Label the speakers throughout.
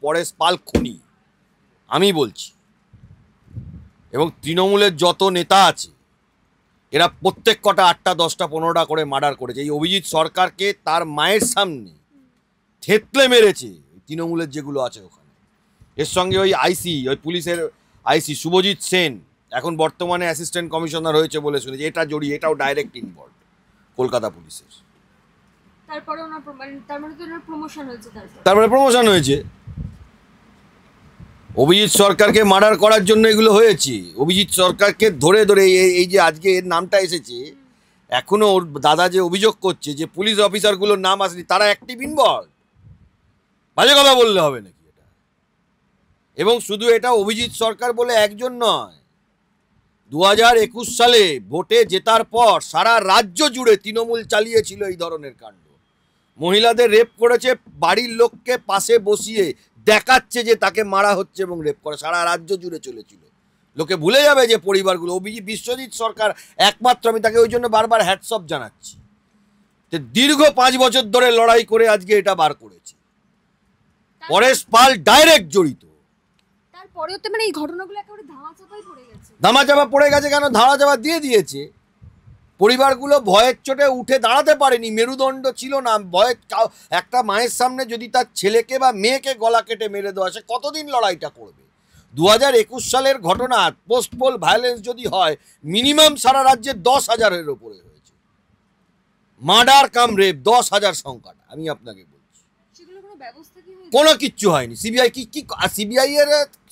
Speaker 1: পরেশ পাল খুনি, আমি বলছি। এবং তৃণমূলের যত নেতা আছে এরা প্রত্যেক কটা 8টা 10টা 15টা করে মার্ডার করেছে। এই অভিজিৎ সরকারকে তার মায়ের সামনে থেতলে মেরেছে তৃণমূলের যেগুলো আছে ওখানে। এর সঙ্গে ওই আইসি, ওই পুলিশের আইসি শুভজিৎ সেন এখন বর্তমানে অ্যাসিস্ট্যান্ট কমিশনার হয়েছে বলে শুনেছি, এটা জড়িয়ে, এটাও ডাইরেক্ট ইনভলভ কলকাতা পুলিশের। তারপরে প্রমোশন হয়েছে। অভিজিৎ সরকারকে মার্ডার করার জন্য এগুলো হয়েছে। অভিজিৎ সরকারকে ধরে ধরে এই যে আজকে এর নামটা এসেছে, এখনো ওর দাদা যে অভিযোগ করছে যে পুলিশ অফিসারগুলোর নাম আসেনি, তারা অ্যাক্টিভ ইনভলভ। বাজে কথা বললে হবে নাকি এটা? এবং শুধু এটা অভিজিৎ সরকার বলে একজন নয়, 2021 সালে ভোটে জেতার পর সারা রাজ্য জুড়ে তৃণমূল চালিয়েছিল এই ধরনের কাণ্ড। মহিলাদের রেপ করেছে, বাড়ির লোককে পাশে বসিয়ে দেখাচ্ছে যে তাকে মারা হচ্ছে এবং রেপ করে, সারা রাজ্য জুড়ে চলেছিল। লোকে ভুলে যাবে যে পরিবারগুলো। বিশ্বজিৎ সরকার একমাত্র, আমি তাকে ওই জন্য বারবার হ্যাটস অফ জানাচ্ছি, যে দীর্ঘ 5 বছর ধরে লড়াই করে আজকে এটা বার করেছে। পরেশ পাল ডাইরেক্ট জড়িত।
Speaker 2: তারপরেও তো মানে এই ঘটনাগুলো একেবারে ধামাচাপাই পড়ে গেছে।
Speaker 1: ধামাচাপা পড়ে গেছে কেন? ধামাচাপা দিয়ে দিয়েছে। পরিবারগুলো ভয়ের চোটে উঠে দাঁড়াতে পারেনি, মেরুদণ্ড ছিল না। ভয়ের একটা মায়ের সামনে যদি তার ছেলেকে বা মেয়েকে গলা কেটে মেরে দেওয়া, সে কতদিন লড়াইটা করবে? 2021 সালের ঘটনা, পোস্ট পোল ভায়োলেন্স যদি হয়, মিনিমাম সারা রাজ্যে 10,000-এর ওপরে হয়েছে মার্ডার কাম রেপ। 10,000 সংখ্যাটা আমি আপনাকে বলছি। কোনো কিচ্ছু হয়নি। সিবিআই কি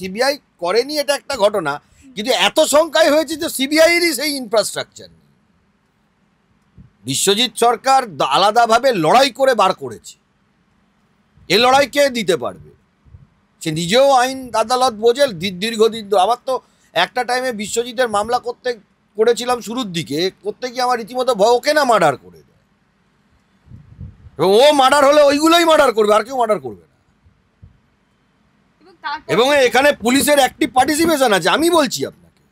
Speaker 1: সিবিআই করেনি, এটা একটা ঘটনা, কিন্তু এত সংখ্যায় হয়েছে যে সিবিআইয়েরই সেই ইনফ্রাস্ট্রাকচার নেই। বিশ্বজিৎ সরকার আলাদাভাবে লড়াই করে বার করেছে। এ লড়াই কে দিতে পারবে? সে নিজেও আইন আদালত বোঝে দীর্ঘদিন। আমার তো একটা টাইমে বিশ্বজিতের মামলা করেছিলাম শুরুর দিকে, করতে গিয়ে আমার রীতিমতো ভয়, ওকে না মার্ডার করে দেয়। এবং ও মার্ডার হলে ওইগুলোই মার্ডার করবে, আর কেউ মার্ডার করবে না। এবং এখানে পুলিশের অ্যাক্টিভ পার্টিসিপেশন আছে। আমি বলছি আপনাকে,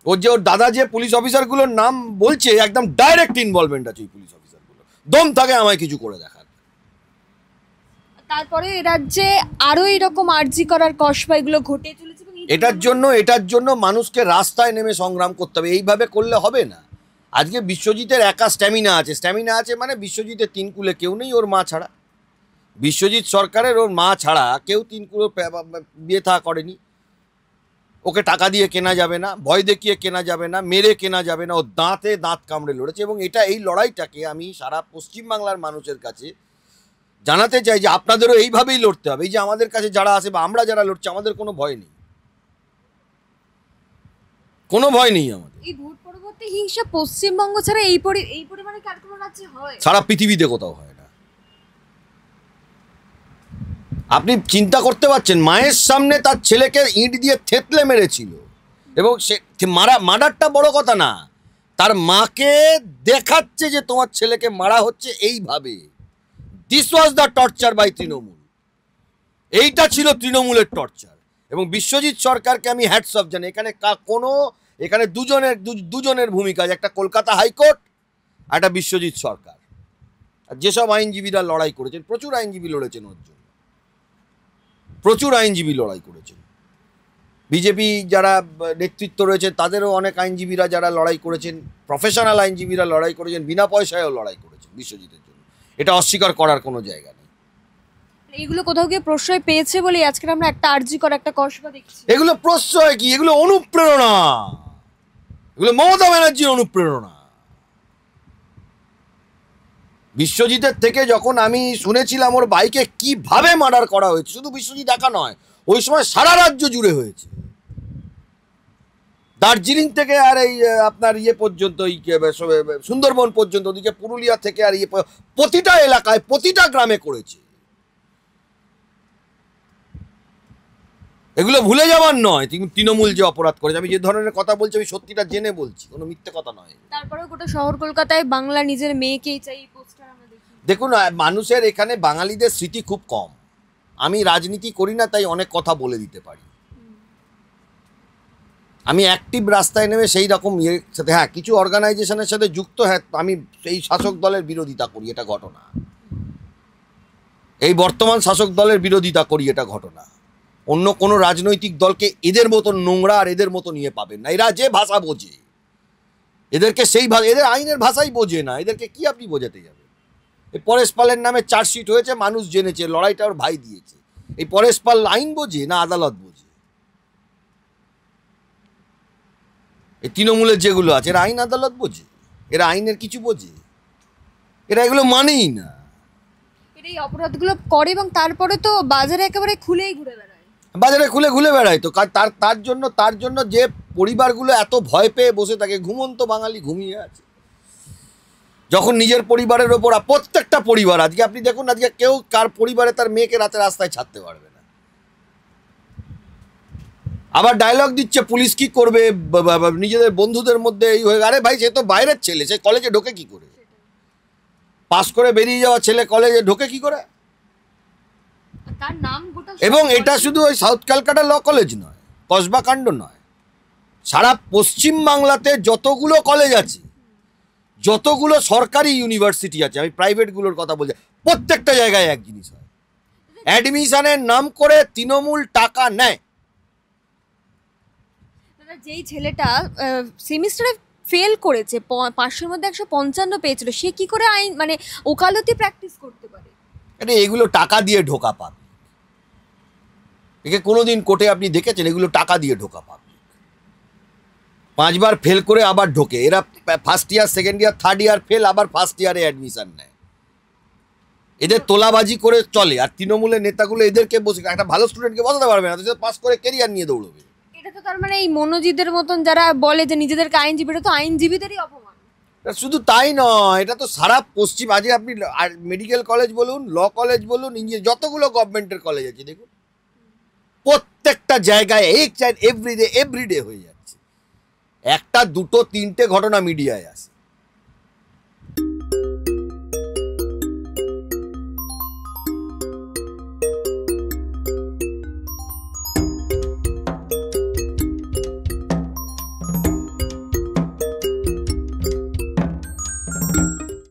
Speaker 1: ওর দাদা যে পুলিশ অফিসারগুলোর নাম বলছে, একদম ডাইরেক্ট ইনভলভমেন্ট আছে ওই পুলিশ অফিসারগুলো। দম থাকে আমায় কিছু করে দেখার।
Speaker 2: তারপরে রাজ্যে আরো এরকম আরজি করার কসবা এগুলো ঘটে চলেছে।
Speaker 1: এটার জন্য মানুষকে রাস্তায় নেমে সংগ্রাম করতে হবে। এইভাবে করলে হবে না। আজকে বিশ্বজিতের একা স্ট্যামিনা আছে মানে বিশ্বজিতের 3 কুলে কেউ নেই ওর মা ছাড়া। বিশ্বজিৎ সরকারের ওর মা ছাড়া কেউ 3 কুলো বিয়ে থা করেনি। ওকে টাকা দিয়ে কেনা যাবে না, ভয় দেখিয়ে কেনা যাবে না, মেরে কেনা যাবে না। ও দাঁতে দাঁত কামড়ে লড়েছে। এবং এই লড়াইটাকে আমি সারা পশ্চিমবাংলার মানুষের কাছে জানাতে চাই যে আপনাদেরও এইভাবেই লড়তে হবে। এই যে আমাদের কাছে যারা আসে বা আমরা যারা লড়ছি, আমাদের কোনো ভয় নেই, কোনো ভয় নেই আমাদের।
Speaker 2: এই ভোট পরবর্তী হিংসা পশ্চিমবঙ্গ ছাড়া এই পরিমাণে কার কোনো রাজ্যে হয়?
Speaker 1: সারা পৃথিবীতে কোথাও হয় না। আপনি চিন্তা করতে পারছেন, মায়ের সামনে তার ছেলেকে ইঁট দিয়ে থেতলে মেরেছিল। এবং সে মার্ডারটা বড় কথা না, তার মাকে দেখাচ্ছে যে তোমার ছেলেকে মারা হচ্ছে এইভাবে। This was the torture by Trinamool. এইটা ছিল তৃণমূলের টর্চার। এবং বিশ্বজিৎ সরকারকে আমি হ্যাটস অফ জানি। এখানে দুজনের ভূমিকা, একটা কলকাতা হাইকোর্ট, একটা বিশ্বজিৎ সরকার। আর যেসব আইনজীবীরা লড়াই করেছেন, প্রচুর আইনজীবী লড়েছেন ওর জন্য, প্রচুর আইনজীবী লড়াই করেছেন। বিজেপি যারা নেতৃত্ব রয়েছে তাদেরও অনেক আইনজীবীরা যারা লড়াই করেছেন, প্রফেশনাল আইনজীবীরা লড়াই করেছেন, বিনা পয়সায়ও লড়াই করেছেন বিশ্বজিতের জন্য। এটা অস্বীকার করার কোনো জায়গা নেই।
Speaker 2: এগুলো কোথাও গিয়ে প্রশ্রয় পেয়েছে বলে আজকে আমরা একটা আরজি করা একটা কসবা দেখছি।
Speaker 1: এগুলো প্রশ্রয় কি? এগুলো অনুপ্রেরণা। এগুলো মমতা ব্যানার্জির অনুপ্রেরণা। বিশ্বজিতের থেকে যখন আমি শুনেছিলাম ওর বাইকে কিভাবে মার্ডার করা হয়েছে, শুধু বিশ্বজিৎ একা নয়, ওই সময় সারা রাজ্য জুড়ে হয়েছে। দার্জিলিং থেকে আর এই আপনার পর্যন্ত, সুন্দরবন পর্যন্ত, ওদিকে পুরুলিয়া থেকে আর প্রতিটা এলাকায়, প্রতিটা গ্রামে করেছে। এগুলো ভুলে যাওয়ার নয় তৃণমূল যে অপরাধ করেছে। আমি যে ধরনের কথা বলছি, আমি সত্যিটা জেনে বলছি, কোনো মিথ্যে কথা নয়।
Speaker 2: তারপরেও গোটা শহর কলকাতায় বাংলা নিজের মেয়েকেই চাই পোস্টার আমরা দেখি।
Speaker 1: দেখুন, মানুষের এখানে বাঙালিদের স্মৃতি খুব কম। আমি রাজনীতি করি না, তাই অনেক কথা বলে দিতে পারি। আমি অ্যাক্টিভ রাস্তায় নেমে সেই রকম সাথে, হ্যাঁ, কিছু অর্গানাইজেশনের সাথে যুক্ত। হ্যাঁ, আমি এই শাসক দলের বিরোধিতা করি, এটা ঘটনা। এই বর্তমান শাসক দলের বিরোধিতা করি, এটা ঘটনা। অন্য কোনো রাজনৈতিক দলকে এদের মতন নোংরা আর এদের মতো নিয়ে পাবেন না। এরা যে ভাষা বোঝে, এদেরকে সেই ভাষা, এদের আইনের ভাষাই বোঝে না, এদেরকে কি আপনি বোঝাতে যাবেন? এই পরেশ পালের নামে চার্জশিট হয়েছে, মানুষ জেনেছে, লড়াইটা ওর ভাই দিয়েছে। এই পরেশ পাল আইন বোঝে না আদালত বোঝে? এই তৃণমূলের যেগুলো আছে এরা আইন আদালত বোঝে? এরা আইনের কিছু বোঝে? এরা এগুলো মানেই না।
Speaker 2: এরা এই অপরাধগুলো করে এবং তারপরে তো বাজারে একেবারে খুলেই ঘুরে বেড়ায়।
Speaker 1: বাজারে খুলে ঘুরে বেড়ায় তো। তার জন্য যে পরিবারগুলো এত ভয় পেয়ে বসে থাকে, ঘুমন্ত বাঙালি ঘুমিয়ে আছে। যখন নিজের পরিবারের ওপর, প্রত্যেকটা পরিবার, আজকে আপনি দেখুন, আজকে কেউ কার পরিবারে তার মেয়েকে রাতে রাস্তায় ছাড়তে পারবে না। আবার ডায়লগ দিচ্ছে পুলিশ কি করবে, নিজেদের বন্ধুদের মধ্যে এই হয়ে, আরে ভাই, সে তো বাইরের ছেলে, সে কলেজে ঢোকে কি করে? পাস করে বেরিয়ে যাওয়া ছেলে কলেজে ঢোকে কি করে?
Speaker 2: তার নাম গোটা
Speaker 1: এবং এটা শুধু ওই সাউথ ক্যালকাটা ল কলেজ নয়, কসবা কাণ্ড নয়, সারা পশ্চিম বাংলাতে যতগুলো কলেজ আছে, যতগুলো সরকারি ইউনিভার্সিটি আছে, আমি প্রাইভেটগুলোর কথা বলছি, প্রত্যেকটা জায়গায় এক জিনিস হয়, অ্যাডমিশনের নাম করে তৃণমূল টাকা নেয়।
Speaker 2: যেই ছেলেটা সেমিস্টারে ফেল করেছে, 500-র মধ্যে 155 পেয়েছিল, সে কি করে আইন মানে ওকালতি প্র্যাকটিস করতে পারে?
Speaker 1: আরে এগুলো টাকা দিয়ে ঢোকা পাবে, একে কোনোদিন কোর্টে আপনি দেখেছেন? এগুলো টাকা দিয়ে ঢোকা পাবে। 5 বার ফেল করে আবার ঢোকে এরা। First year, second year, third year fail, আবার ফার্স্ট ইয়ারে অ্যাডমিশন নেয়। এদের তোলাবাজি করে চলে। আর তৃণমূলের নেতাগুলো এদেরকে বসে, একটা ভালো স্টুডেন্টকে বসাতে পারবে না, তো পাস করে কেরিয়ার নিয়ে দৌড়বে।
Speaker 2: এটা তো তার মানে এই মনোজিদের মতন যারা বলে যে নিজেদেরকে আইনজীবী, এটা তো আইনজীবীদেরই অপমান।
Speaker 1: এটা শুধু তাই নয়, এটা তো সারা পশ্চিম, আজকে আপনি মেডিকেল কলেজ বলুন, ল কলেজ বলুন, ইঞ্জিনিয়ার, যতগুলো গভর্নমেন্টের কলেজ আছে দেখুন, প্রত্যেকটা জায়গায় এভরিডে হয়ে যাচ্ছে। একটা দুটো তিনটে ঘটনা মিডিয়ায় আসে।